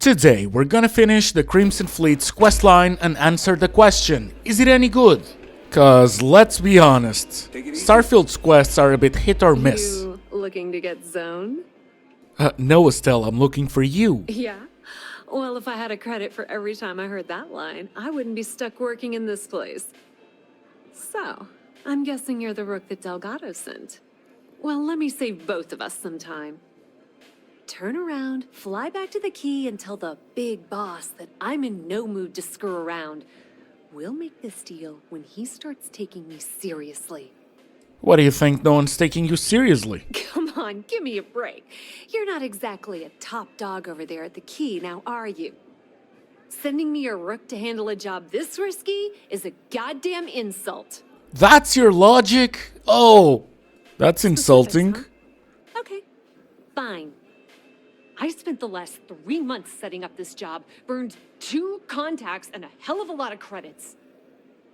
Today we're gonna finish the Crimson Fleet's questline and answer the question, is it any good? Cause let's be honest, Starfield's quests are a bit hit or miss. You looking to get zoned? No, Estelle, I'm looking for you. Yeah? Well, if I had a credit for every time I heard that line, I wouldn't be stuck working in this place. So, I'm guessing you're the rook that Delgado sent. Well, let me save both of us some time. Turn around, fly back to the key, and tell the big boss that I'm in no mood to screw around. We'll make this deal when he starts taking me seriously. What do you think no one's taking you seriously? Come on, give me a break. You're not exactly a top dog over there at the key, now are you? Sending me a rook to handle a job this risky is a goddamn insult. That's your logic? Oh, that's insulting. Specifics, huh? Okay, fine. I spent the last 3 months setting up this job, burned 2 contacts and a hell of a lot of credits.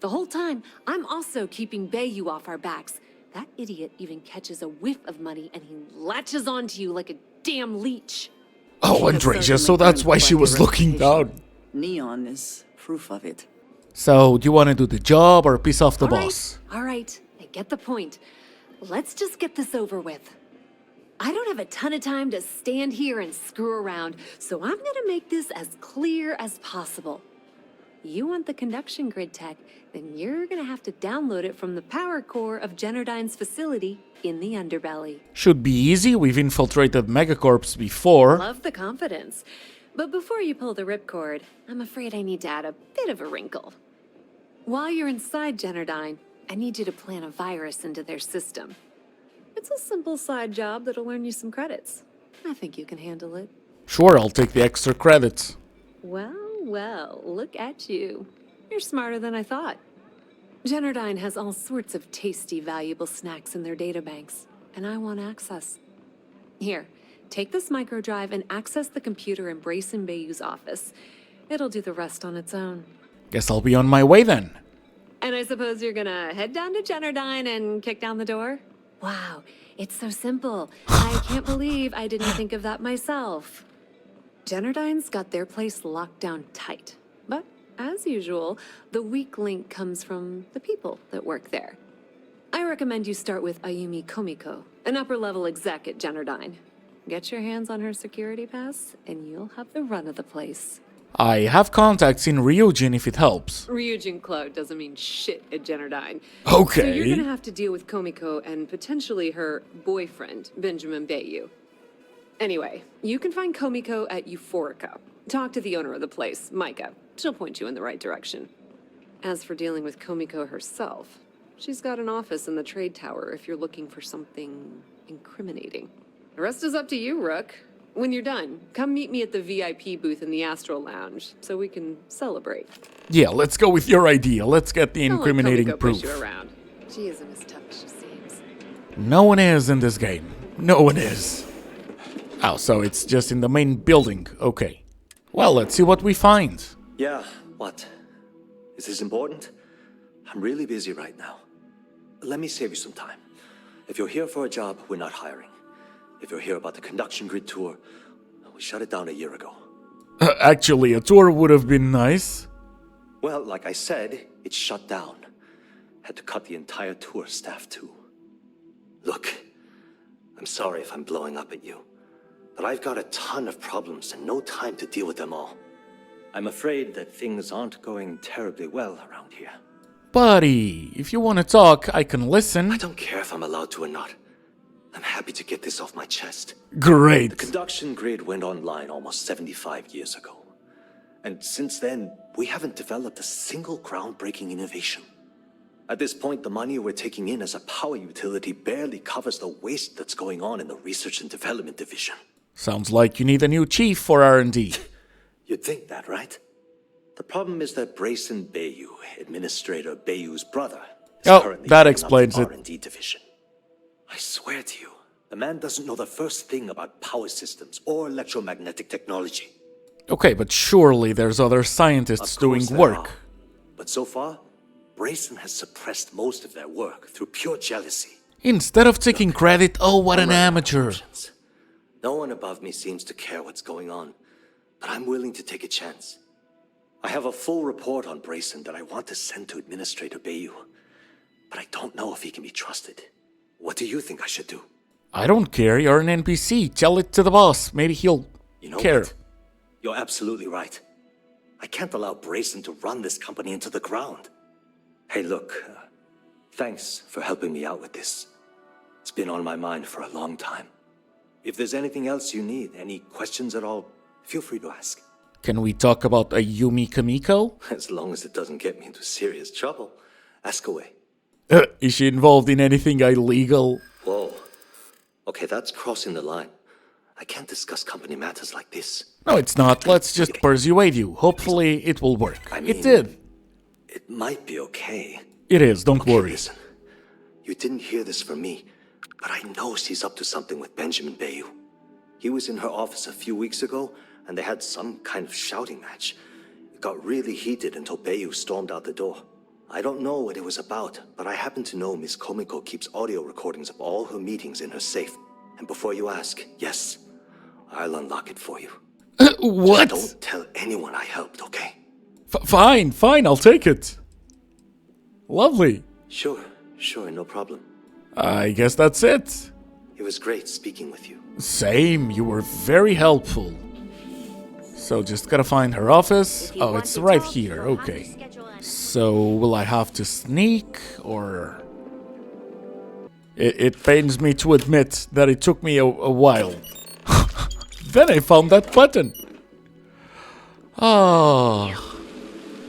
The whole time, I'm also keeping Bayou off our backs. That idiot even catches a whiff of money and he latches onto you like a damn leech. Oh, Andreja, so that's why she was looking down. Neon is proof of it. So, do you want to do the job or piss off the boss? All right, I get the point. Let's just get this over with. I don't have a ton of time to stand here and screw around, so I'm gonna make this as clear as possible. You want the conduction grid tech, then you're gonna have to download it from the power core of Generdyne's facility in the underbelly. Should be easy, we've infiltrated Megacorps before. Love the confidence. But before you pull the ripcord, I'm afraid I need to add a bit of a wrinkle. While you're inside Generdyne, I need you to plant a virus into their system. It's a simple side job that'll earn you some credits. I think you can handle it. Sure, I'll take the extra credits. Well, look at you. You're smarter than I thought. Generdyne has all sorts of tasty, valuable snacks in their databanks, and I want access. Here, take this microdrive and access the computer in Brayson Bayou's office. It'll do the rest on its own. Guess I'll be on my way then. And I suppose you're gonna head down to Generdyne and kick down the door? Wow, it's so simple. I can't believe I didn't think of that myself. Generdyne's got their place locked down tight. But, as usual, the weak link comes from the people that work there. I recommend you start with Ayumi Komiko, an upper-level exec at Generdyne. Get your hands on her security pass, and you'll have the run of the place. I have contacts in Ryujin if it helps. Ryujin Cloud doesn't mean shit at Generdyne. Okay. So you're gonna have to deal with Komiko and potentially her boyfriend, Benjamin Bayou. Anyway, you can find Komiko at Euphorica. Talk to the owner of the place, Micah. She'll point you in the right direction. As for dealing with Komiko herself, she's got an office in the trade tower if you're looking for something incriminating. The rest is up to you, Rook. When you're done, come meet me at the VIP booth in the Astral Lounge so we can celebrate. Yeah, let's go with your idea. Let's get the Don't let incriminating Komiko proof. push you around. She isn't as tough as she seems. No one is in this game. No one is. Oh, so it's just in the main building. Okay. Well, let's see what we find. Yeah, what? Is this important? I'm really busy right now. Let me save you some time. If you're here for a job, we're not hiring. If you're here about the conduction grid tour, we shut it down a year ago. Actually, a tour would have been nice. Well, like I said, it's shut down. Had to cut the entire tour staff too. Look, I'm sorry if I'm blowing up at you, but I've got a ton of problems and no time to deal with them all. I'm afraid that things aren't going terribly well around here. Buddy, if you want to talk, I can listen. I don't care if I'm allowed to or not. I'm happy to get this off my chest. Great. The conduction grid went online almost 75 years ago. And since then, we haven't developed a single groundbreaking innovation. At this point, the money we're taking in as a power utility barely covers the waste that's going on in the research and development division. Sounds like you need a new chief for R&D. You'd think that, right? The problem is that Brayson Bayou, Administrator Bayou's brother, is Oh, currently that heading up explains the it. R&D division. I swear to you, the man doesn't know the first thing about power systems or electromagnetic technology. Okay, but surely there's other scientists Of doing course there work. are. But so far, Brayson has suppressed most of their work through pure jealousy. Instead of taking credit, oh, what an amateur. No one above me seems to care what's going on. but I'm willing to take a chance. I have a full report on Brayson that I want to send to Administrator Bayou, but I don't know if he can be trusted. What do you think I should do? I don't care, you're an NPC. Tell it to the boss. Maybe he'll care. What? You're absolutely right. I can't allow Brayson to run this company into the ground. Hey, look, thanks for helping me out with this. It's been on my mind for a long time. If there's anything else you need, any questions at all, feel free to ask. Can we talk about Ayumi Kamiko? As long as it doesn't get me into serious trouble, ask away. Is she involved in anything illegal? Whoa. Okay, that's crossing the line. I can't discuss company matters like this. No, it's not. Let's just persuade you. Hopefully it will work. I mean, it did. It might be okay. It is, don't worry. Listen, you didn't hear this from me, but I know she's up to something with Benjamin Bayou. He was in her office a few weeks ago, and they had some kind of shouting match. It got really heated until Bayou stormed out the door. I don't know what it was about, but I happen to know Miss Komiko keeps audio recordings of all her meetings in her safe. And before you ask, yes, I'll unlock it for you. What? Just don't tell anyone I helped, okay? Fine, I'll take it. Lovely. Sure, no problem. I guess that's it. It was great speaking with you. Same, you were very helpful. So just gotta find her office. Oh, it's right here, okay. So will I have to sneak or... It pains me to admit that it took me a while. Then I found that button. Oh.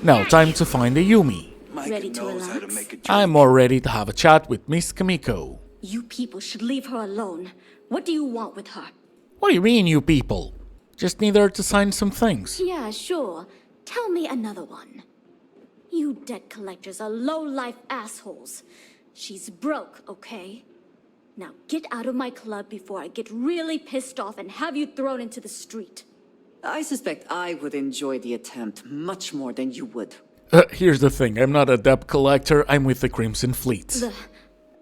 Now time to find Ayumi. Ready to relax? I'm more ready to have a chat with Miss Kamiko. You people should leave her alone. What do you want with her? What do you mean, you people? Just need her to sign some things. Yeah, sure. Tell me another one. You debt collectors are low-life assholes. She's broke, okay? Now get out of my club before I get really pissed off and have you thrown into the street. I suspect I would enjoy the attempt much more than you would. Here's the thing, I'm not a debt collector, I'm with the Crimson Fleet.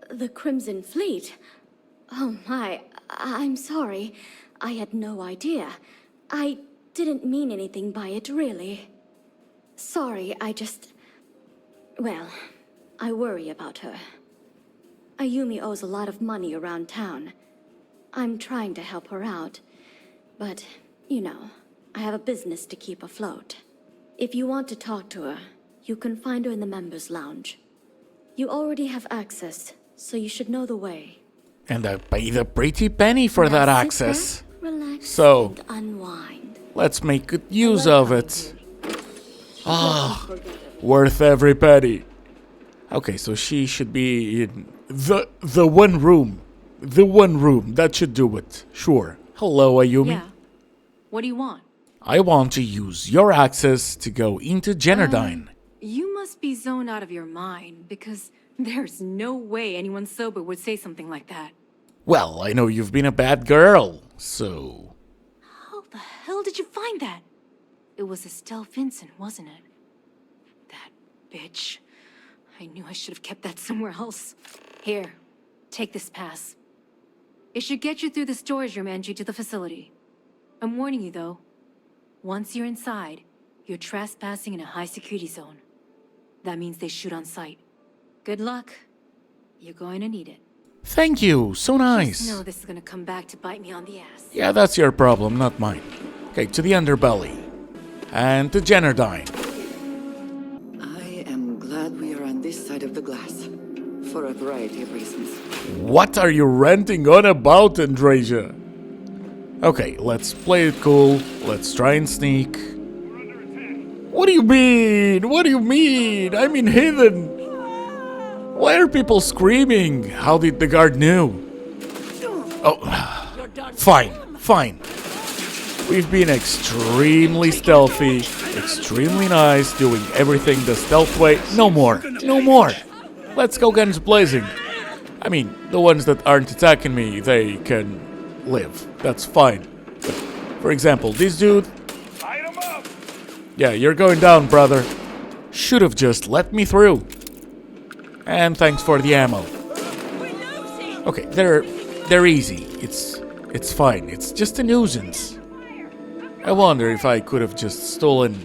The Crimson Fleet? Oh my, I'm sorry. I had no idea. I didn't mean anything by it, really. Sorry, well, I worry about her. Ayumi owes a lot of money around town. I'm trying to help her out, but, you know, I have a business to keep afloat. If you want to talk to her, you can find her in the members' lounge. You already have access, so you should know the way. And I paid a pretty penny for Now that sit access. back, relax, So, and unwind. let's make good use of it. Worth every penny. Okay, so she should be in the one room. The one room, that should do it. Sure. Hello, Ayumi. Yeah. What do you want? I want to use your access to go into Generdyne. You must be zoned out of your mind, because there's no way anyone sober would say something like that. Well, I know you've been a bad girl, so... How the hell did you find that? It was Estelle Vincent, wasn't it? That bitch. I knew I should have kept that somewhere else. Here, take this pass. It should get you through the storage room entry to the facility. I'm warning you, though. Once you're inside, you're trespassing in a high-security zone. That means they shoot on sight. Good luck. You're going to need it. Thank you, so nice. Just know this is gonna come back to bite me on the ass. Yeah, that's your problem, not mine. Okay, to the underbelly. And to Generdyne. I am glad we are on this side of the glass, for a variety of reasons. What are you ranting on about, Andrasia? Okay, let's play it cool. Let's try and sneak. What do you mean? What do you mean? I'm in hidden. Why are people screaming? How did the guard know? Oh, fine. We've been extremely stealthy, extremely nice, doing everything the stealth way. No more. Let's go guns blazing. I mean, the ones that aren't attacking me, they can live. That's fine. But, for example, this dude... Yeah, you're going down, brother. Should have just let me through. And thanks for the ammo. Okay, they're easy. It's fine. It's just a nuisance. I wonder if I could have just stolen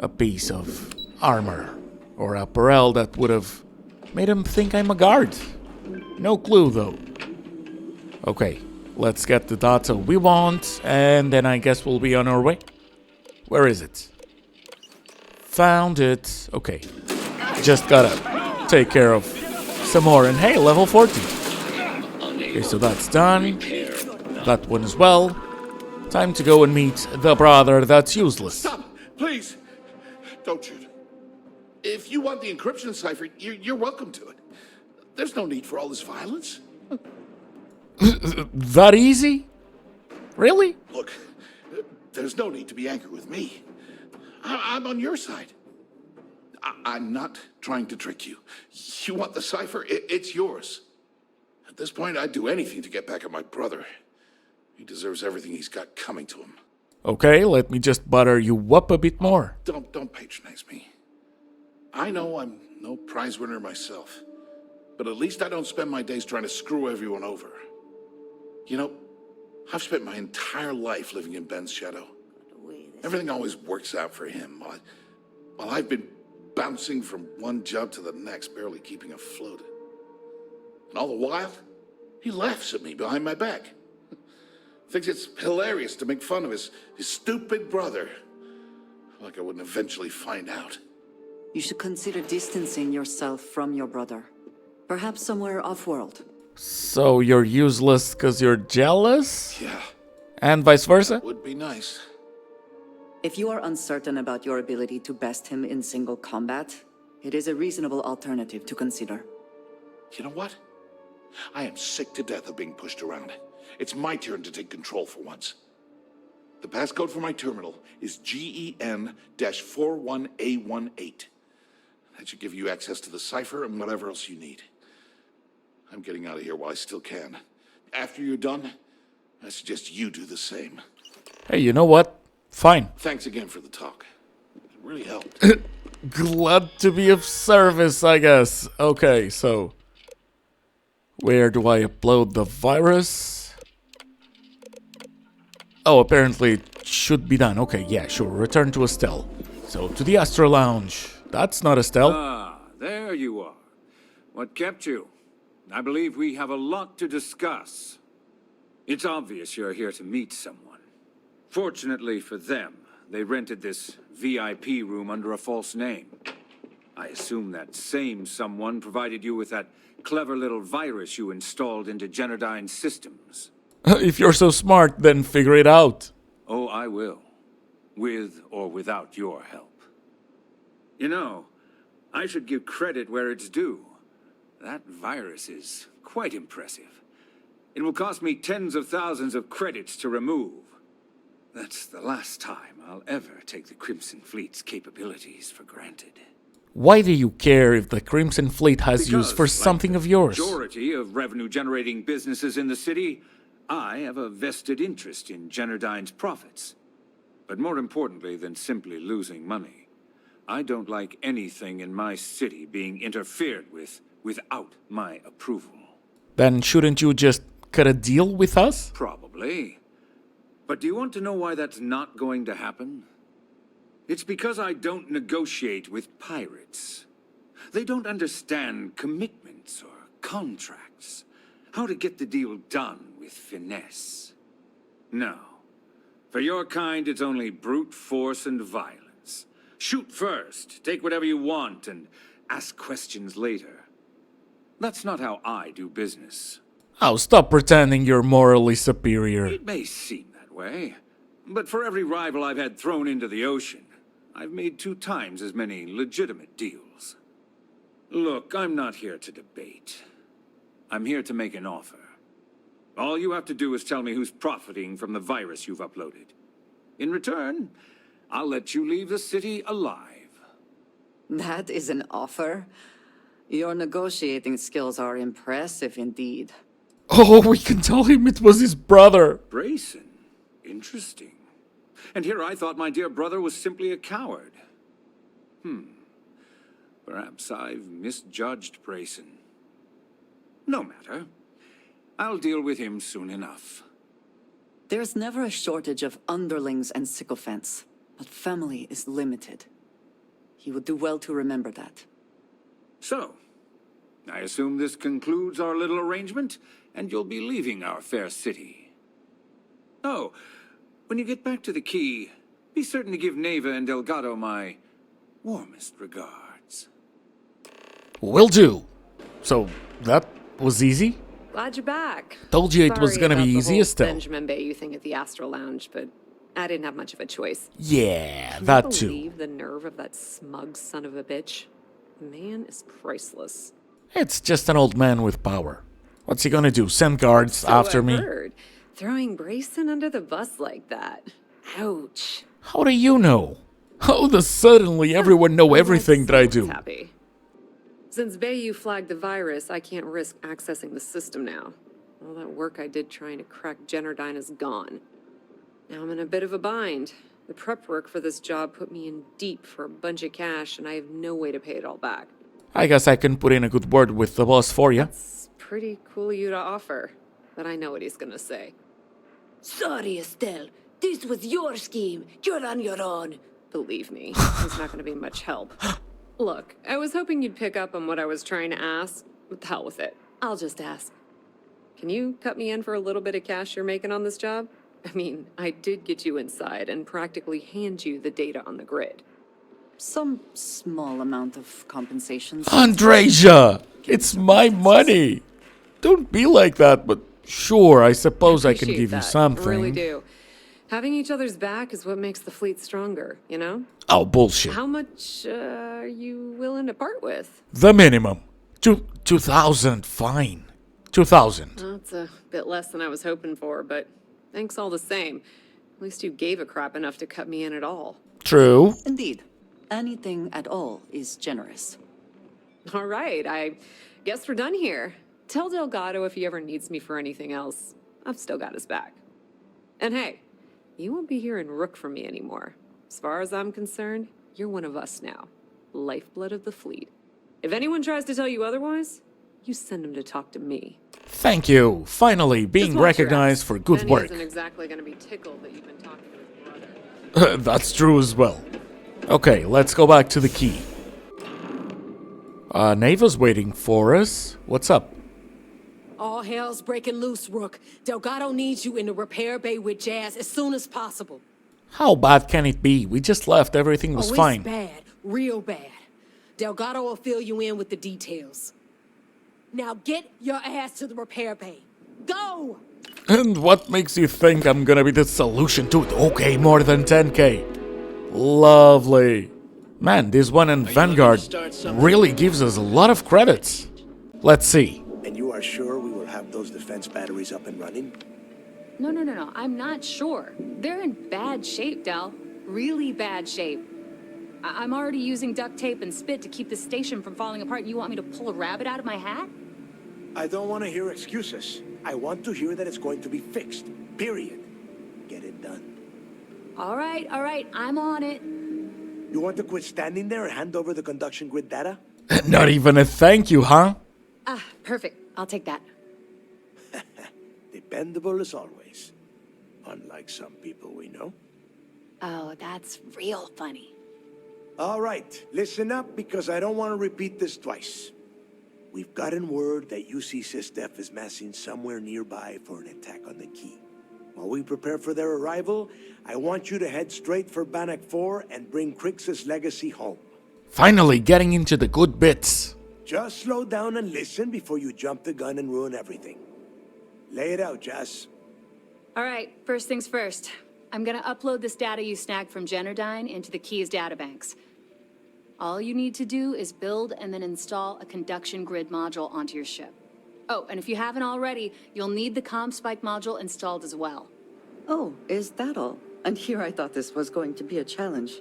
a piece of armor or apparel that would have made him think I'm a guard. No clue though. Okay, let's get the data we want, and then I guess we'll be on our way. Where is it? Found it. Okay. Just gotta take care of some more. And hey, level 40. Okay, so that's done. That one as well. Time to go and meet the brother that's useless. Stop! Please! Don't shoot. If you want the encryption cipher, you're welcome to it. There's no need for all this violence. That easy? Really? Look, there's no need to be angry with me. I'm on your side. I'm not trying to trick you. You want the cipher? It's yours. At this point, I'd do anything to get back at my brother. He deserves everything he's got coming to him. Okay, let me just butter you up a bit more. Don't patronize me. I know I'm no prize winner myself, but at least I don't spend my days trying to screw everyone over. You know, I've spent my entire life living in Ben's shadow. Everything always works out for him, while I've been bouncing from one job to the next, barely keeping afloat. And all the while, he laughs at me behind my back. Thinks it's hilarious to make fun of his stupid brother. Like I wouldn't eventually find out. You should consider distancing yourself from your brother. Perhaps somewhere off-world. So you're useless because you're jealous? Yeah, And vice versa? would be nice. If you are uncertain about your ability to best him in single combat, it is a reasonable alternative to consider. You know what? I am sick to death of being pushed around. It's my turn to take control for once. The passcode for my terminal is GEN-41A18. That should give you access to the cipher and whatever else you need. I'm getting out of here while I still can. After you're done, I suggest you do the same. Hey, you know what? Fine. Thanks again for the talk. It really helped. Glad to be of service, I guess. Okay, so where do I upload the virus? Oh, apparently it should be done. Okay, yeah, sure. Return to Estelle. So, to the Astro Lounge. That's not Estelle. Ah, there you are. What kept you? I believe we have a lot to discuss. It's obvious you're here to meet someone. Fortunately for them, they rented this VIP room under a false name. I assume that same someone provided you with that clever little virus you installed into Generdyne's systems. If you're so smart, then figure it out. Oh, I will. With or without your help. You know, I should give credit where it's due. That virus is quite impressive. It will cost me tens of thousands of credits to remove. That's the last time I'll ever take the Crimson Fleet's capabilities for granted. Why do you care if the Crimson Fleet has use for Because, something like of yours? the majority of revenue-generating businesses in the city, I have a vested interest in Generdyne's profits. But more importantly than simply losing money, I don't like anything in my city being interfered with without my approval. Then shouldn't you just cut a deal with us? Probably. But do you want to know why that's not going to happen? It's because I don't negotiate with pirates. They don't understand commitments or contracts. How to get the deal done with finesse. No. For your kind, it's only brute force and violence. Shoot first, take whatever you want, and ask questions later. That's not how I do business. Oh, stop pretending you're morally superior. It may seem that way, but for every rival I've had thrown into the ocean, I've made 2 times as many legitimate deals. Look, I'm not here to debate. I'm here to make an offer. All you have to do is tell me who's profiting from the virus you've uploaded. In return, I'll let you leave the city alive. That is an offer. Your negotiating skills are impressive indeed. Oh, we can tell him it was his brother. Brayson? Interesting. And here I thought my dear brother was simply a coward. Perhaps I've misjudged Brayson. No matter. I'll deal with him soon enough. There's never a shortage of underlings and sycophants, but family is limited. He would do well to remember that. So, I assume this concludes our little arrangement, and you'll be leaving our fair city. Oh, when you get back to the Key, be certain to give Neva and Delgado my warmest regards. Will do. So, that was easy? Glad you're back. Told you it was Sorry gonna be about the easy whole as hell. Benjamin Bayou thing at the Astral Lounge, but I didn't have much of a choice. Yeah, Can that you too. believe the nerve of that smug son of a bitch? The man is priceless. It's just an old man with power. What's he gonna do? Send guards So after I've me? heard. Throwing Brayson under the bus like that. Ouch. How do you know? How does suddenly everyone know everything that I do? Happy. Since Bayou flagged the virus, I can't risk accessing the system now. All that work I did trying to crack Generdyne is gone. Now I'm in a bit of a bind. The prep work for this job put me in deep for a bunch of cash, and I have no way to pay it all back. I guess I can put in a good word with the boss for you. It's pretty cool of you to offer, but I know what he's gonna say. Sorry, Estelle. This was your scheme. You're on your own. Believe me, he's not gonna be much help. Look, I was hoping you'd pick up on what I was trying to ask, but the hell with it. I'll just ask. Can you cut me in for a little bit of cash you're making on this job? I mean, I did get you inside and practically hand you the data on the grid. Some small amount of compensation. Andreja! It's my money! Don't be like that, but sure, I suppose I can Appreciate give you that. something. I really do. Having each other's back is what makes the fleet stronger, you know? Oh, bullshit. How much are you willing to part with? The minimum. 2,000, fine. 2,000. That's a bit less than I was hoping for, but thanks all the same. At least you gave a crap enough to cut me in at all. True. Indeed. Anything at all is generous. All right, I guess we're done here. Tell Delgado if he ever needs me for anything else. I've still got his back. And hey, you won't be hearing Rook from me anymore. As far as I'm concerned, you're one of us now. Lifeblood of the fleet. If anyone tries to tell you otherwise, you send them to talk to me. Thank you. Finally, being Just watch your recognized ass. for good Then work. He isn't exactly going to be tickled that you've been talking to his brother. That's true as well. Okay, let's go back to the Key. Neva's waiting for us. What's up? All hell's breaking loose, Rook. Delgado needs you in the repair bay with Jazz as soon as possible. How bad can it be? We just left. Everything was It's fine. bad. Real bad. Delgado will fill you in with the details. Now get your ass to the repair bay. Go! And what makes you think I'm gonna be the solution to it? Okay, more than 10k. Lovely. Man, this one in Vanguard really gives us a lot of credits. Let's see. And you are sure we will have those defense batteries up and running? No. I'm not sure. They're in bad shape, Del. Really bad shape. I'm already using duct tape and spit to keep the station from falling apart. You want me to pull a rabbit out of my hat? I don't want to hear excuses. I want to hear that it's going to be fixed. Period. Get it done. All right. I'm on it. You want to quit standing there and hand over the conduction grid data? Not even a thank you, huh? Ah, perfect. I'll take that. Dependable as always. Unlike some people we know. Oh, that's real funny. All right, listen up because I don't want to repeat this twice. We've gotten word that UC Systef is massing somewhere nearby for an attack on the Key. While we prepare for their arrival, I want you to head straight for Bannock 4 and bring Crix's legacy home. Finally getting into the good bits. Just slow down and listen before you jump the gun and ruin everything. Lay it out, Jess. All right, first things first. I'm gonna upload this data you snagged from Generdyne into the Key's databanks. All you need to do is build and then install a conduction grid module onto your ship. Oh, and if you haven't already, you'll need the comm spike module installed as well. Oh, is that all? And here I thought this was going to be a challenge.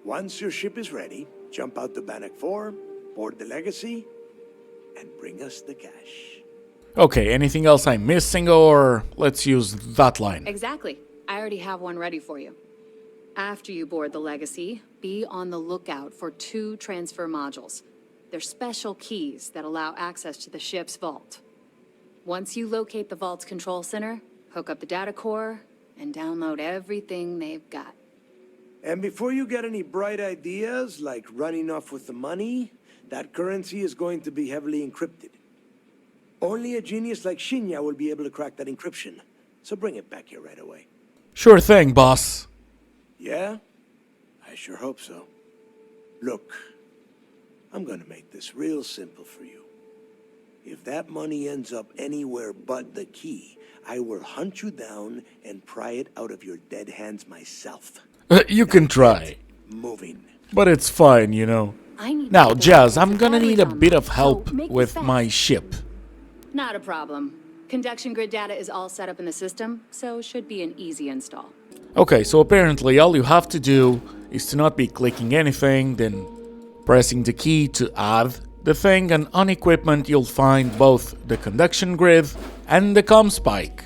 Once your ship is ready, jump out to Bannock 4, board the legacy, and bring us the cash. Okay, anything else I'm missing, or let's use that line? Exactly. I already have one ready for you. After you board the Legacy, be on the lookout for 2 transfer modules. They're special keys that allow access to the ship's vault. Once you locate the vault's control center, hook up the data core, and download everything they've got. And before you get any bright ideas, like running off with the money, that currency is going to be heavily encrypted. Only a genius like Shinya will be able to crack that encryption. So bring it back here right away. Sure thing, boss. Yeah? I sure hope so. Look, I'm gonna make this real simple for you. If that money ends up anywhere but the key, I will hunt you down and pry it out of your dead hands myself. You can try. Moving. But it's fine, you know. Now, Jazz, I'm gonna need a bit of help with my ship. Not a problem. Conduction grid data is all set up in the system, so should be an easy install. Okay, so apparently all you have to do is to not be clicking anything, then pressing the key to add the thing, and on equipment you'll find both the conduction grid and the comm spike.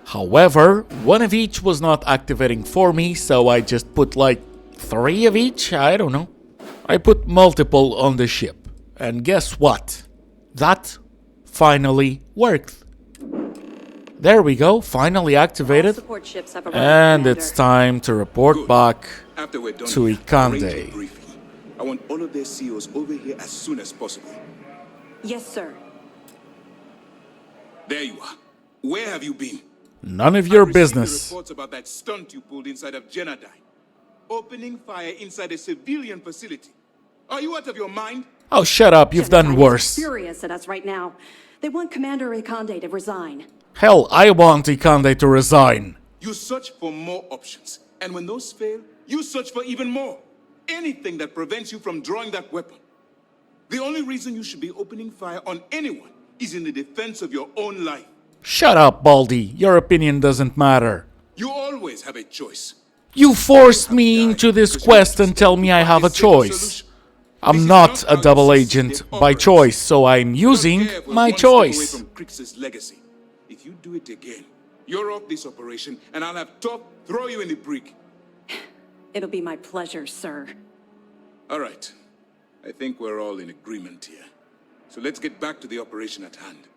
However, one of each was not activating for me, so I just put like 3 of each, I don't know. I put multiple on the ship, and guess what? That finally worked. There we go, finally activated. Support ships have arrived, And Commander. it's time to report back After we're done to here, arrange a Ikande. briefing. I want all of their CEOs over here as soon as possible. Yes, sir. There you are. Where have you been? None of your I've received the business. reports about that stunt you pulled inside of Genadine. Opening fire inside a civilian facility. Are you out of your mind? Oh, shut up, you've done worse. Furious at us right now. They want Commander Ikande to resign. Hell, I want Ikande to resign. You search for more options. And when those fail, you search for even more. Anything that prevents you from drawing that weapon. The only reason you should be opening fire on anyone is in the defense of your own life. Shut up, Baldy. Your opinion doesn't matter. You always have a choice. You forced me into this quest and tell me I have a choice. I'm not a double agent by choice, so I'm using my choice. From Crix's legacy. If you do it again, you're off this operation, and I'll have Top throw you in the brig. It'll be my pleasure, sir. All right. I think we're all in agreement here. So let's get back to the operation at hand.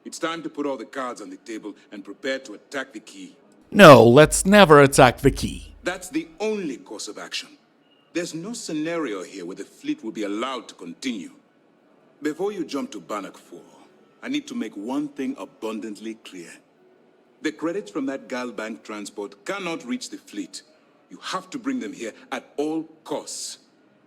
It's time to put all the cards on the table and prepare to attack the key. No, let's never attack the key. That's the only course of action. There's no scenario here where the fleet will be allowed to continue. Before you jump to Bannock 4, I need to make one thing abundantly clear. The credits from that Galbank transport cannot reach the fleet. You have to bring them here at all costs.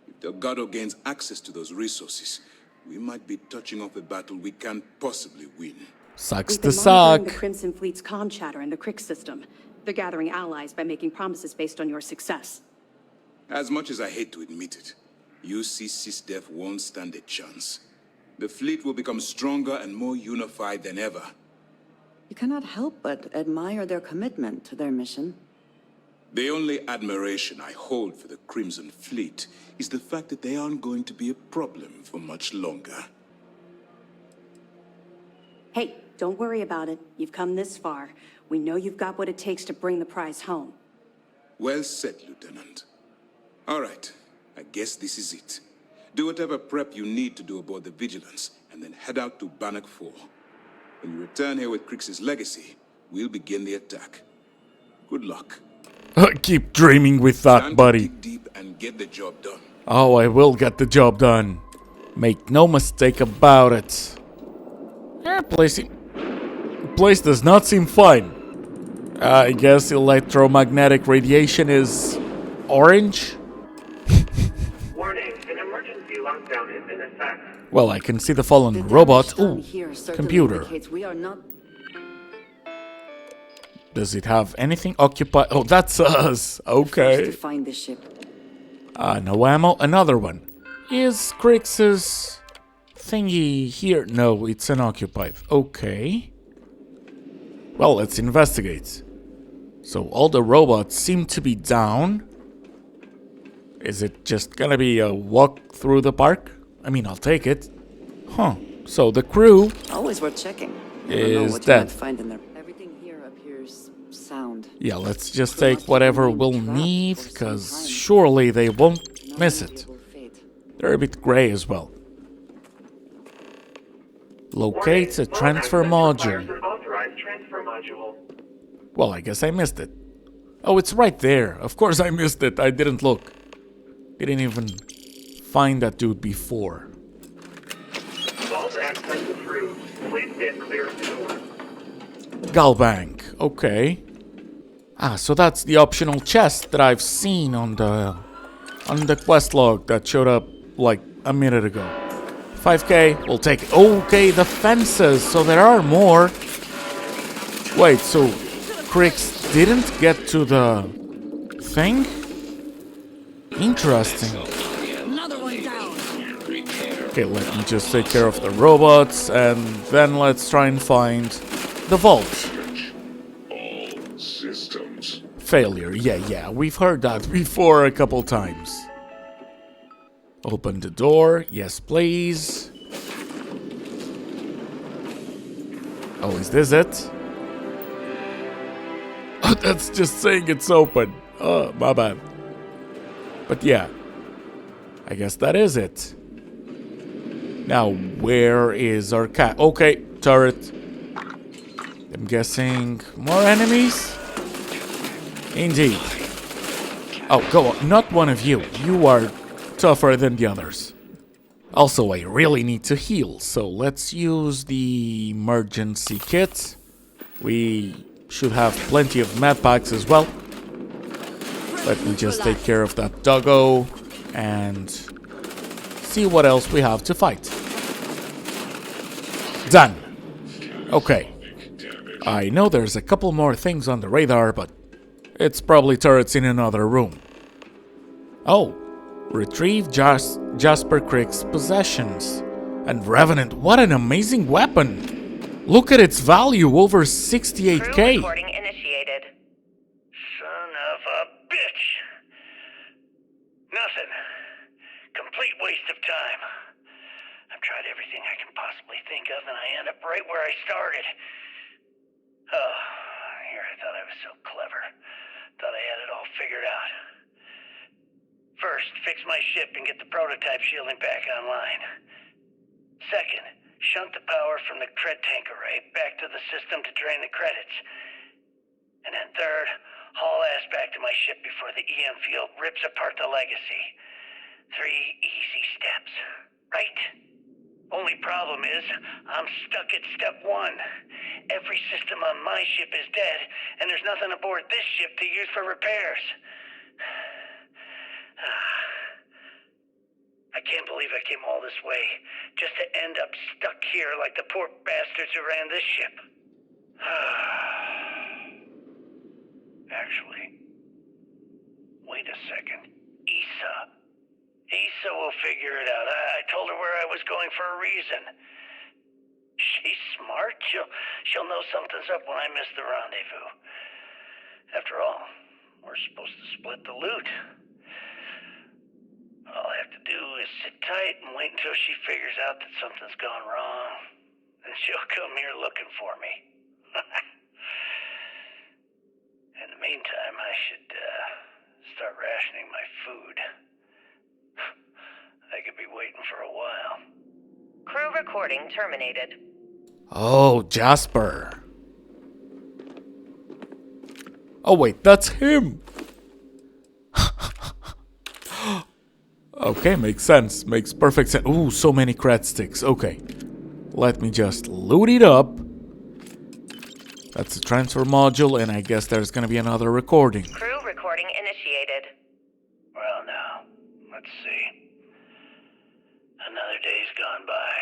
If Delgado gains access to those resources, we might be touching off a battle we can't possibly win. Sucks We've to been monitoring suck. the Crimson Fleet's comm chatter in the Crick system. They're gathering allies by making promises based on your success. As much as I hate to admit it, UC SysDef won't stand a chance. The fleet will become stronger and more unified than ever. You cannot help but admire their commitment to their mission. The only admiration I hold for the Crimson Fleet is the fact that they aren't going to be a problem for much longer. Hey, don't worry about it. You've come this far. We know you've got what it takes to bring the prize home. Well said, Lieutenant. All right, I guess this is it. Do whatever prep you need to do aboard the Vigilance, and then head out to Bannock 4. When you return here with Crix's legacy, we'll begin the attack. Good luck. Keep dreaming with Time that, to buddy. dig deep and get the job done. Oh, I will get the job done. Make no mistake about it. Place does not seem fine. I guess electromagnetic radiation is orange? Warning, an emergency lockdown is in effect. Well, I can see the fallen robot. Ooh, computer. We are not. Does it have anything occupied? Oh, that's us. To Okay. find the ship. No ammo. Another one. Is Crix's thingy here? No, it's unoccupied. Okay. Well, let's investigate. So all the robots seem to be down. Is it just gonna be a walk through the park? I mean, I'll take it. Huh. So the crew Always worth checking. You never know is what you dead. might find in there. Everything here appears sound. Yeah, let's just take whatever we'll need, because surely they won't miss it. They're a bit gray as well. Locate a transfer Warning, module. requires an authorized transfer module. Well, I guess I missed it. Oh, it's right there. Of course I missed it. I didn't look. Didn't even find that dude before. Vault access approved. Please stand clear of the door. Galbank. Okay. Ah, so that's the optional chest that I've seen on the quest log that showed up like a minute ago. 5k, we'll take it. Okay, the fences, so there are more. Wait, so Crix didn't get to the thing? Interesting. Another one down. Okay, let me just take care of the robots, and then let's try and find the vault. All systems. Failure, yeah, we've heard that before a couple times. Open the door, yes please. Oh, is this it? Oh, that's just saying it's open. Oh, my bad. But yeah, I guess that is it. Now, where is our cat? Okay, turret. I'm guessing more enemies? Indeed. Oh, go on. Not one of you. You are tougher than the others. Also, I really need to heal, so let's use the emergency kit. We should have plenty of med packs as well. Let me just take care of that doggo and see what else we have to fight. Done. Okay. I know there's a couple more things on the radar, but it's probably turrets in another room. Oh, retrieve Jasper Crick's possessions. And Revenant, what an amazing weapon! Look at its value, over 68k. Crew recording initiated. Son of a bitch! Nothing. Complete waste of time. I've tried everything I can possibly think of, and I end up right where I started. Oh, here I thought I was so clever. Thought I had it all figured out. First, fix my ship and get the prototype shielding back online. Second, shunt the power from the cred tank array back to the system to drain the credits. And then third, haul ass back to my ship before the EM field rips apart the legacy. 3 easy steps, right? Only problem is, I'm stuck at step 1. Every system on my ship is dead, and there's nothing aboard this ship to use for repairs. I can't believe I came all this way, just to end up stuck here like the poor bastards who ran this ship. Actually, wait a second. Issa will figure it out. I told her where I was going for a reason. She's smart. She'll know something's up when I miss the rendezvous. After all, we're supposed to split the loot. All I have to do is sit tight and wait until she figures out that something's gone wrong. And she'll come here looking for me. In the meantime, I should start rationing my food. I could be waiting for a while. Crew recording terminated. Oh, Jasper. Oh wait, that's him! Okay, makes sense. Makes perfect sense. Ooh, so many cred sticks. Okay. Let me just loot it up. That's a transfer module, and I guess there's gonna be another recording. Crew recording initiated. Well, now, let's see. Another day's gone by.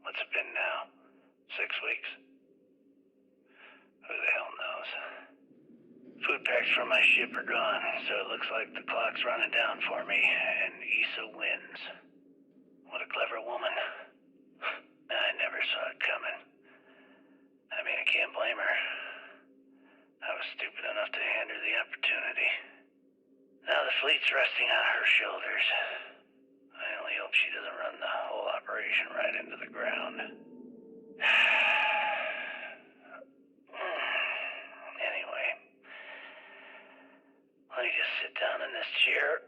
What's it been now? 6 weeks? Who the hell knows? Food packs from my ship are gone, so it looks like the clock's running down for me, and Issa wins. What a clever woman. I never saw it coming. I mean, I can't blame her. I was stupid enough to hand her the opportunity. Now the fleet's resting on her shoulders. I only hope she doesn't run the whole operation right into the ground. Anyway, let me just sit down in this chair.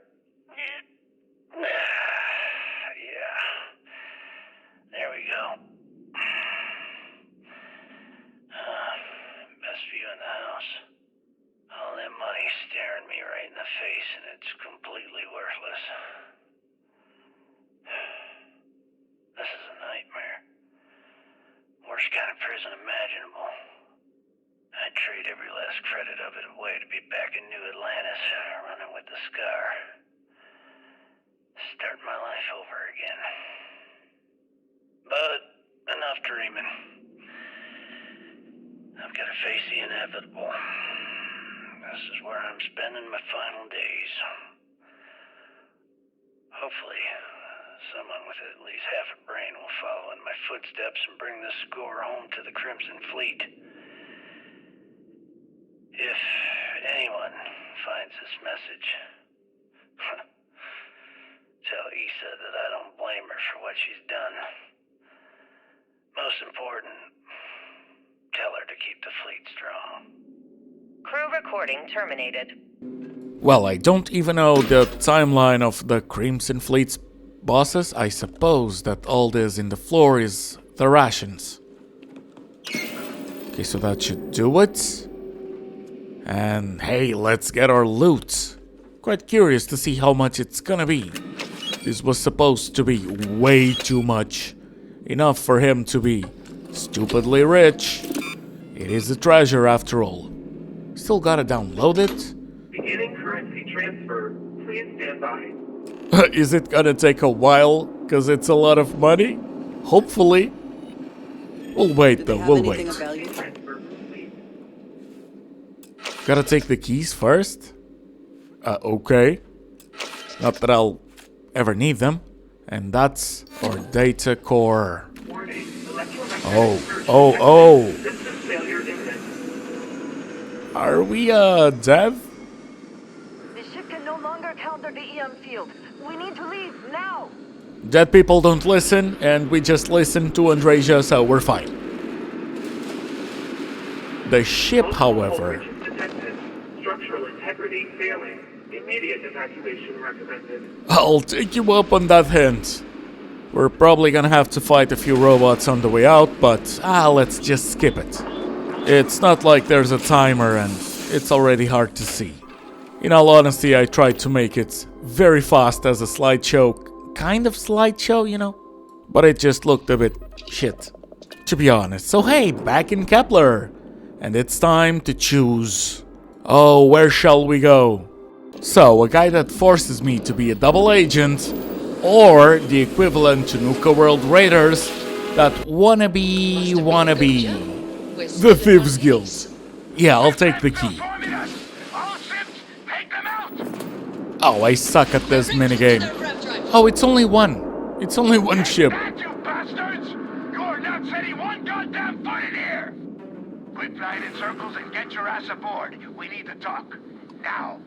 Yeah. There we go. Best view in the It's completely worthless. This is a nightmare. Worst kind of prison imaginable. I'd trade every last credit of it away to be back in New Atlantis, running with the Scar. Start my life over again. But enough dreaming. I've got to face the inevitable. This is where I'm spending my final days. Hopefully, someone with at least half a brain will follow in my footsteps and bring the score home to the Crimson Fleet. If anyone finds this message, tell Issa that I don't blame her for what she's done. Most important, tell her to keep the fleet strong. Crew recording terminated. Well, I don't even know the timeline of the Crimson Fleet's bosses. I suppose that all this in the floor is the rations. Okay, so that should do it. And hey, let's get our loot. Quite curious to see how much it's gonna be. This was supposed to be way too much. Enough for him to be stupidly rich. It is a treasure after all. Still gotta download it. Beginning currency transfer. Please stand by. Is it gonna take a while? Cause it's a lot of money? Hopefully. We'll wait though, we'll wait. Gotta take the keys first? Okay. Not that I'll ever need them. And that's our data core. Oh. Are we, dead? The ship can no longer counter the EM field. We need to leave now. Dead people don't listen, and we just listen to Andreja, so we're fine. The ship, however... Structural integrity failing. Immediate evacuation recommended. I'll take you up on that hint. We're probably gonna have to fight a few robots on the way out, but let's just skip it. It's not like there's a timer and it's already hard to see. In all honesty, I tried to make it very fast as a slideshow. Kind of slideshow, you know? But it just looked a bit shit, to be honest. So hey, back in Kepler. And it's time to choose. Oh, where shall we go? So, a guy that forces me to be a double agent, or the equivalent to Nuka World Raiders that wannabe. The Thieves Guild. Yeah, I'll take the key. Oh, I suck at this minigame. Oh, it's only one. It's only one ship. You bastards! You're not setting one goddamn foot in here! Quit flying in circles and get your ass aboard. We need to talk. Now.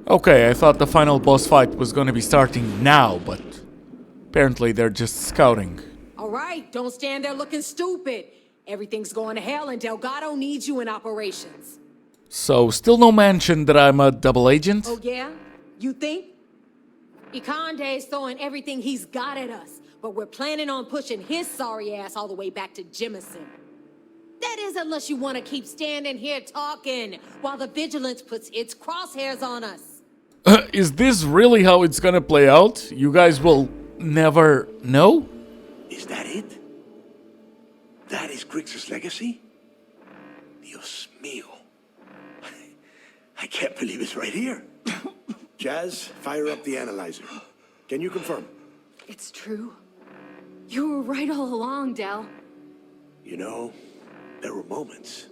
Okay, I thought the final boss fight was gonna be starting now, but apparently they're just scouting. All right, don't stand there looking stupid. Everything's going to hell and Delgado needs you in operations. So, still no mention that I'm a double agent? Oh yeah? You think? Ikande's throwing everything he's got at us, but we're planning on pushing his sorry ass all the way back to Jemison. That is unless you want to keep standing here talking while the Vigilance puts its crosshairs on us. Is this really how it's gonna play out? You guys will never know? Is that it? That is Grixis' legacy? Dios mío. I can't believe it's right here. Jazz, fire up the analyzer. Can you confirm? It's true. You were right all along, Del. You know, there were moments,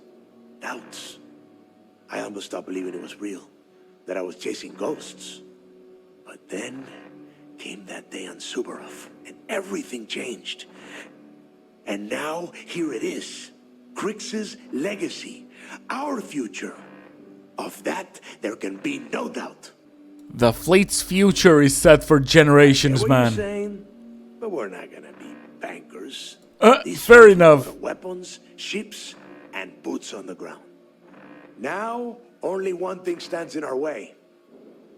doubts. I almost stopped believing it was real, that I was chasing ghosts. But then came that day on Subarov, and everything changed. And now, here it is. Grixis' legacy. Our future. Of that, there can be no doubt. The fleet's future is set for generations, man. Saying, but we're not gonna be bankers. Fair enough. Weapons, ships, and boots on the ground. Now, only one thing stands in our way.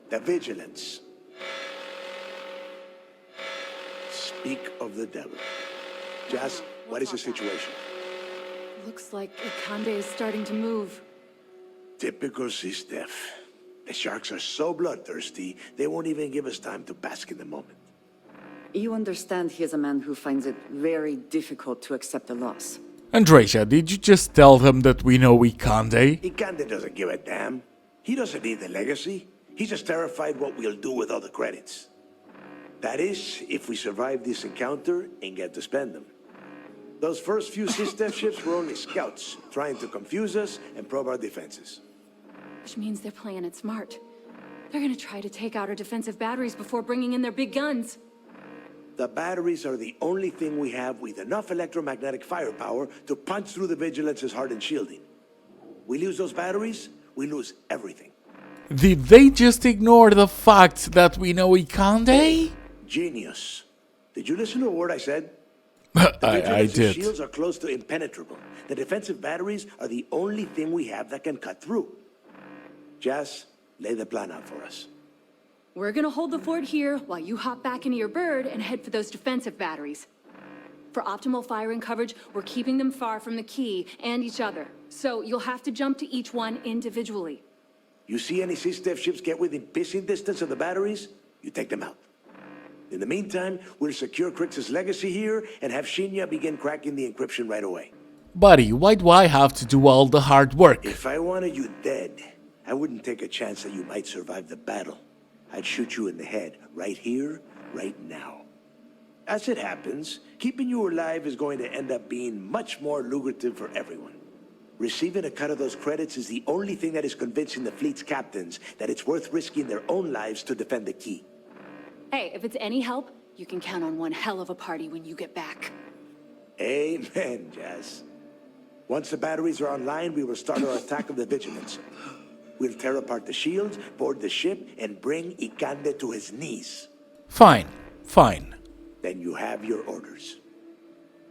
The Vigilance. Speak of the devil. Jazz, what is the situation? Looks like Ikande is starting to move. Typical Sistef. The sharks are so bloodthirsty, they won't even give us time to bask in the moment. You understand he is a man who finds it very difficult to accept a loss. Andreja, did you just tell them that we know Ikande? Ikande doesn't give a damn. He doesn't need the legacy. He's just terrified what we'll do with all the credits. That is, if we survive this encounter and get to spend them. Those first few SysDef ships were only scouts, trying to confuse us and probe our defenses. Which means they're playing it smart. They're gonna try to take out our defensive batteries before bringing in their big guns. The batteries are the only thing we have with enough electromagnetic firepower to punch through the Vigilance's hardened shielding. We lose those batteries, we lose everything. Did they just ignore the fact that we know Ikande? Genius. Did you listen to a word I said? I did. Shields are close to impenetrable. The defensive batteries are the only thing we have that can cut through. Jazz, lay the plan out for us. We're gonna hold the fort here while you hop back into your bird and head for those defensive batteries. For optimal firing coverage, we're keeping them far from the key and each other. So you'll have to jump to each one individually. You see any SysDef ships get within pissing distance of the batteries, you take them out. In the meantime, we'll secure Crix's legacy here and have Shinya begin cracking the encryption right away. Buddy, why do I have to do all the hard work? If I wanted you dead, I wouldn't take a chance that you might survive the battle. I'd shoot you in the head, right here, right now. As it happens, keeping you alive is going to end up being much more lucrative for everyone. Receiving a cut of those credits is the only thing that is convincing the fleet's captains that it's worth risking their own lives to defend the key. Hey, if it's any help, you can count on one hell of a party when you get back. Amen, Jazz. Once the batteries are online, we will start our attack of the Vigilance. We'll tear apart the shields, board the ship, and bring Ikande to his knees. Fine, fine. Then you have your orders.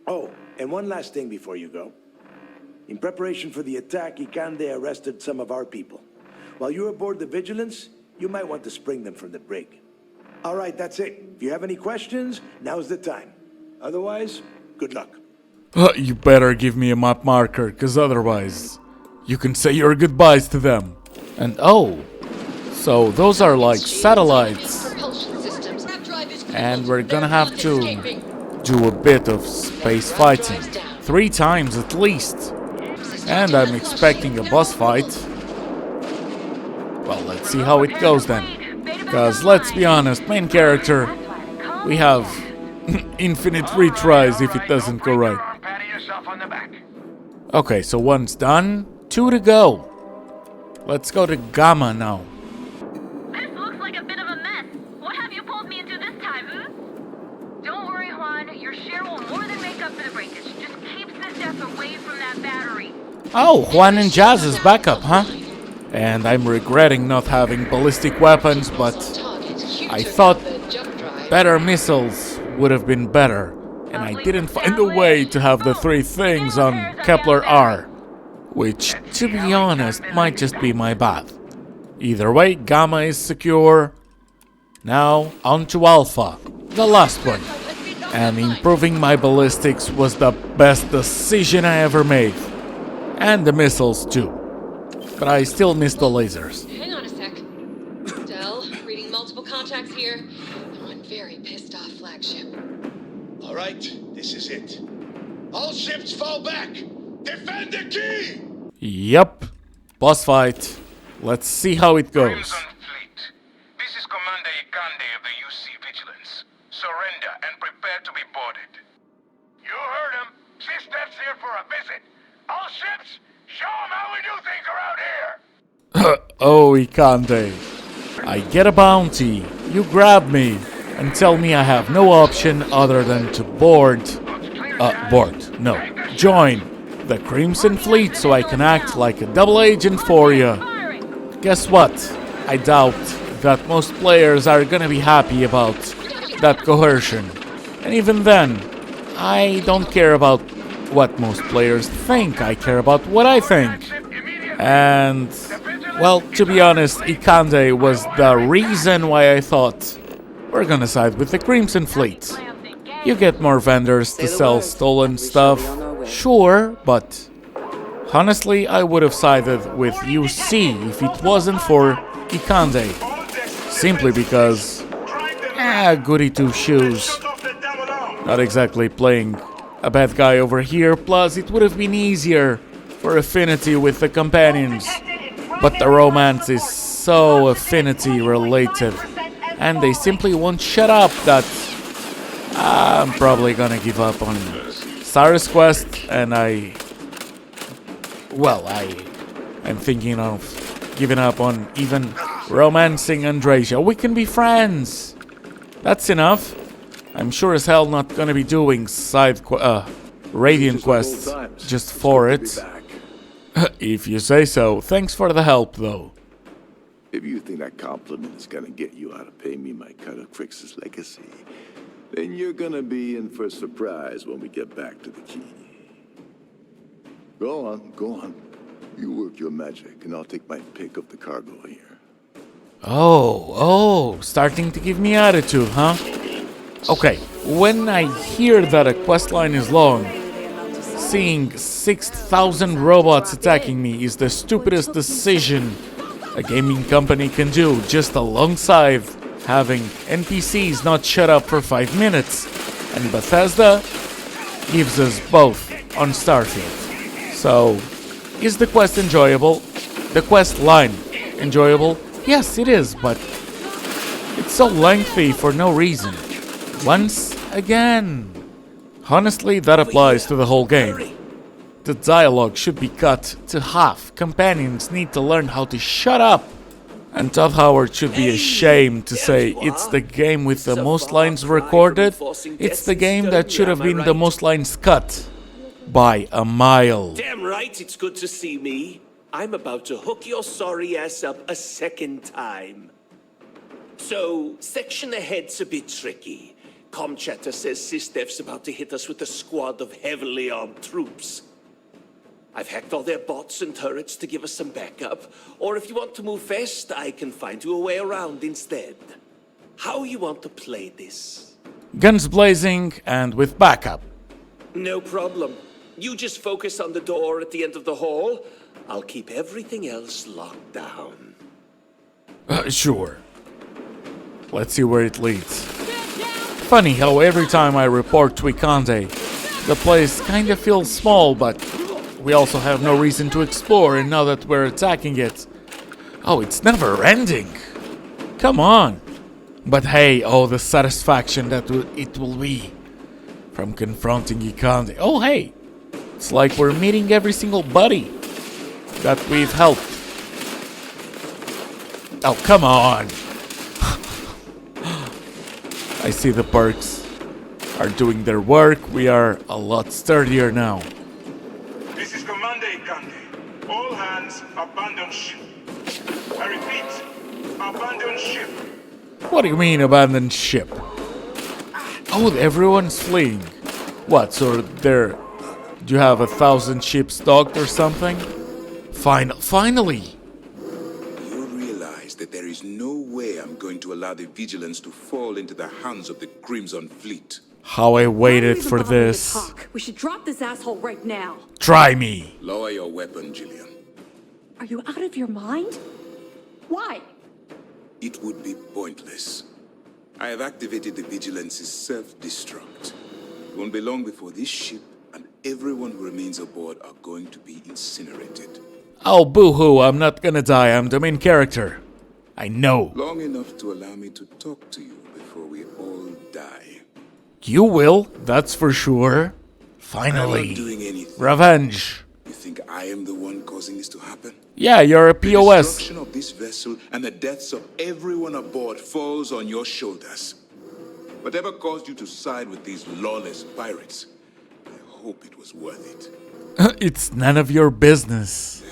Oh, and one last thing before you go. In preparation for the attack, Ikande arrested some of our people. While you're aboard the Vigilance, you might want to spring them from the brig. All right, that's it. If you have any questions, now's the time. Otherwise, good luck. You better give me a map marker, cause otherwise you can say your goodbyes to them. And oh, so those are like satellites. And we're gonna have to do a bit of space fighting. 3 times at least. And I'm expecting a boss fight. Well, let's see how it goes then. Cause let's be honest, main character, we have infinite retries if it doesn't go right. Okay, so 1's done, 2 to go. Let's go to Gamma now. This looks like a bit of a mess. What have you pulled me into this time, Don't worry, Juan. Your share will more than make up for the breakage. Just keep SysDef away from that battery. Oh, Juan and Jazz's backup, huh? And I'm regretting not having ballistic weapons, but I thought better missiles would have been better. And I didn't find a way to have the 3 things on Kepler R. Which, to be honest, might just be my bad. Either way, Gamma is secure. Now, on to Alpha, the last one. And improving my ballistics was the best decision I ever made. And the missiles too. But I still miss the lasers. Hang on a sec. Del, reading multiple contacts here. One very pissed off flagship. All right, this is it. All ships fall back! Defend the key! Yep. Boss fight. Let's see how it goes. Crimson Fleet. This is Commander Ikande of the UC Vigilance. Surrender and prepare to be boarded. You heard him. SysDef's here for a visit. All ships, show them how we do things around here! Oh, Ikande. I get a bounty. You grab me and tell me I have no option other than to join the Crimson Fleet so I can act like a double agent for you. Guess what? I doubt that most players are gonna be happy about that coercion. And even then, I don't care about what most players think. I care about what I think. And, well, to be honest, Ikande was the reason why I thought we're gonna side with the Crimson Fleet. You get more vendors to sell stolen stuff, sure, but honestly, I would have sided with UC if it wasn't for Ikande. Simply because... goody two shoes. Not exactly playing a bad guy over here, plus it would have been easier for affinity with the companions. But the romance is so affinity related, and they simply won't shut up that I'm probably gonna give up on Cyrus Quest, and I'm thinking of giving up on even romancing Andrasia. We can be friends. That's enough. I'm sure as hell not gonna be doing Radiant quests just for it. If you say so. Thanks for the help, though. If you think that compliment is gonna get you out to pay me my cut of Crix's legacy, then you're gonna be in for a surprise when we get back to the key. Go on. You work your magic, and I'll take my pick of the cargo here. Oh, starting to give me attitude, huh? Okay, when I hear that a questline is long, seeing 6,000 robots attacking me is the stupidest decision a gaming company can do, just alongside having NPCs not shut up for 5 minutes. And Bethesda gives us both on Starfield. So, is the quest enjoyable? The quest line enjoyable? Yes, it is, but it's so lengthy for no reason. Once again. Honestly, that applies to the whole game. The dialogue should be cut to half. Companions need to learn how to shut up. And Todd Howard should be ashamed to say it's the game with the most lines recorded. It's the game that should have been the most lines cut. By a mile. Damn right, it's good to see me. I'm about to hook your sorry ass up a second time. So, section ahead's a bit tricky. Comchatter says SysDef's about to hit us with a squad of heavily armed troops. I've hacked all their bots and turrets to give us some backup, or if you want to move fast, I can find you a way around instead. How you want to play this? Guns blazing and with backup. No problem. You just focus on the door at the end of the hall. I'll keep everything else locked down. Sure. Let's see where it leads. Funny how every time I report to Ikande, the place kinda feels small, but we also have no reason to explore, and now that we're attacking it... Oh, it's never ending! Come on! But hey, the satisfaction that it will be from confronting Ikande. Oh hey! It's like we're meeting every single buddy that we've helped. Oh, come on! I see the perks are doing their work. We are a lot sturdier now. This is Commander Ikande. All hands abandon ship. I repeat, abandon ship. What do you mean abandon ship? Oh, everyone's fleeing. What, so do you have 1,000 ships docked or something? Finally! That there is no way I'm going to allow the Vigilance to fall into the hands of the Crimson Fleet. How I waited for this. We should drop this asshole right now. Try me. Lower your weapon, Jillian. Are you out of your mind? Why? It would be pointless. I have activated the Vigilance's self-destruct. It won't be long before this ship and everyone who remains aboard are going to be incinerated. Oh, boo-hoo, I'm not gonna die. I'm the main character. I know. Long enough to allow me to talk to you before we all die. You will, that's for sure. Finally. I'm not doing anything. Revenge. You think I am the one causing this to happen? Yeah, you're a POS. The destruction of this vessel and the deaths of everyone aboard falls on your shoulders. Whatever caused you to side with these lawless pirates, I hope it was worth it. It's none of your business.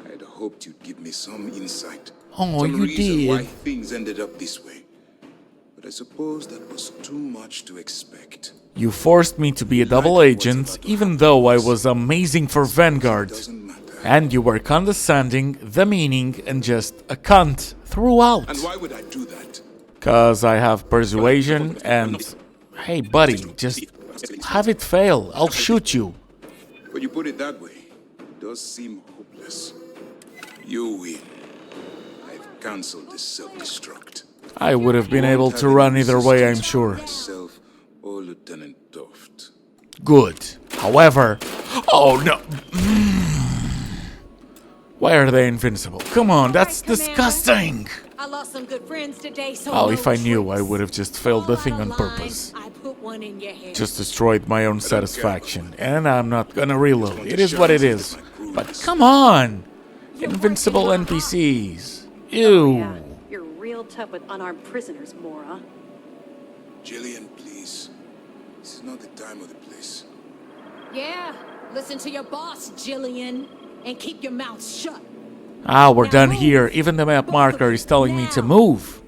I'd hoped you'd give me some insight. Oh, some you reason did. why things ended up this way. But I suppose that was too much to expect. You forced me to be a double agent, even though I was amazing for Vanguard. And you were condescending, demeaning, and just a cunt throughout. And why would I do that? 'Cause I have persuasion and... Hey, buddy, just have it fail. I'll shoot you. When you put it that way, it does seem hopeless. You win. I've cancel this self-destruct. I would have been able to run either way, I'm sure. Myself or Lieutenant Doft. Good. However... Oh, no. Why are they invincible? Come on, that's disgusting. I lost some good friends today, so Oh, no if I knew, tricks. I would have just failed the thing on purpose. I put one in your head. Just destroyed my own satisfaction. And I'm not gonna reload. It is what it is. But come on! Invincible NPCs. Ew. You're real tough with unarmed prisoners, Mora. Jillian, please. This is not the time or the place. Yeah, listen to your boss, Jillian, and keep your mouth shut. Ah, we're done here. Even the map marker is telling me to move.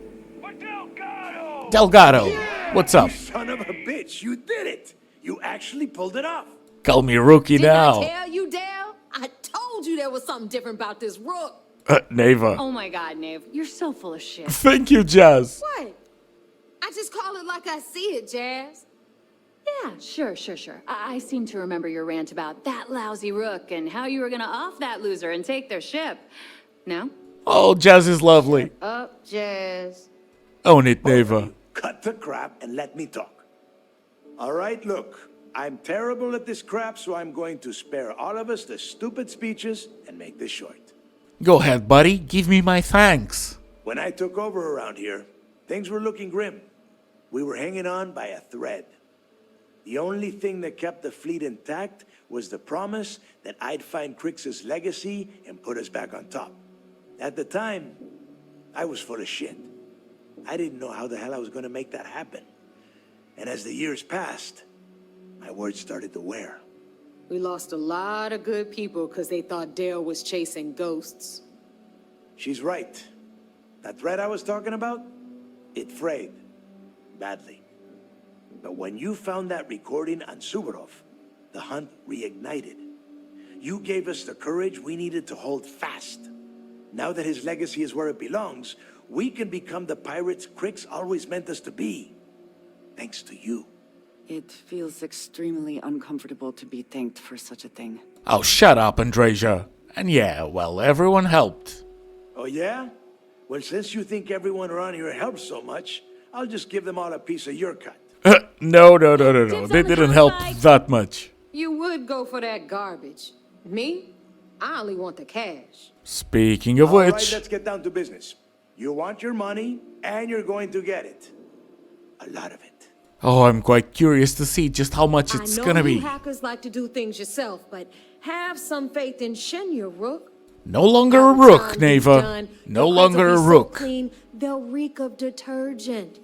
Delgado, what's up? You son of a bitch, you did it! You actually pulled it off! Call me rookie Didn't now. I tell you, Dale? I told you there was something different about this rook. Neva. Oh my god, Nave. You're so full of shit. Thank you, Jazz. What? I just call it like I see it, Jazz. Yeah, sure. I seem to remember your rant about that lousy rook and how you were gonna off that loser and take their ship. No? Oh, Jazz is lovely. Up, Jazz. Own it, Neva. Cut the crap and let me talk. All right, look. I'm terrible at this crap, so I'm going to spare all of us the stupid speeches and make this short. Go ahead, buddy. Give me my thanks. When I took over around here, things were looking grim. We were hanging on by a thread. The only thing that kept the fleet intact was the promise that I'd find Crix's legacy and put us back on top. At the time, I was full of shit. I didn't know how the hell I was going to make that happen. And as the years passed, my words started to wear. We lost a lot of good people because they thought Dale was chasing ghosts. She's right. That thread I was talking about, it frayed. Badly. But when you found that recording on Suvorov, the hunt reignited. You gave us the courage we needed to hold fast. Now that his legacy is where it belongs, we can become the pirates Crix always meant us to be. Thanks to you. It feels extremely uncomfortable to be thanked for such a thing. Oh, shut up, Andreja. And yeah, well, everyone helped. Oh yeah? Well, since you think everyone around here helps so much, I'll just give them all a piece of your cut. No. They didn't help that much. You would go for that garbage. Me? I only want the cash. Speaking of All right, which... let's get down to business. You want your money, and you're going to get it. A lot of it. Oh, I'm quite curious to see just how much it's gonna I know be. you hackers like to do things yourself, but have some faith in Shenya, Rook. No longer a rook, Neva. No longer a rook. So clean, they'll reek of detergent.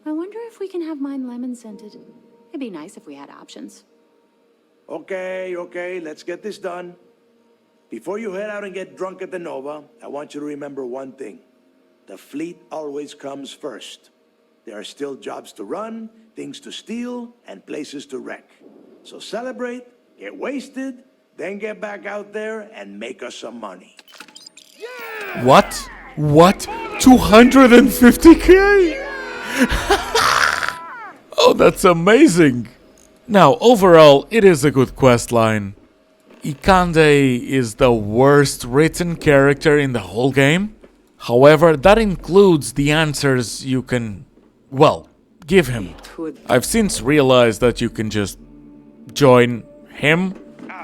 I wonder if we can have mine lemon scented. It'd be nice if we had options. Okay, let's get this done. Before you head out and get drunk at the Nova, I want you to remember one thing. The fleet always comes first. There are still jobs to run, things to steal, and places to wreck. So celebrate, get wasted, then get back out there and make us some money. What? 250k? Oh, that's amazing. Now, overall, it is a good quest line. Ikande is the worst written character in the whole game. However, that includes the answers you can, well, give him. I've since realized that you can just join him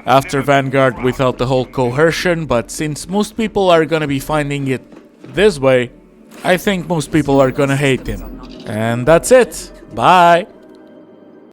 after Vanguard without the whole coercion, but since most people are gonna be finding it this way, I think most people are gonna hate him. And that's it. Bye.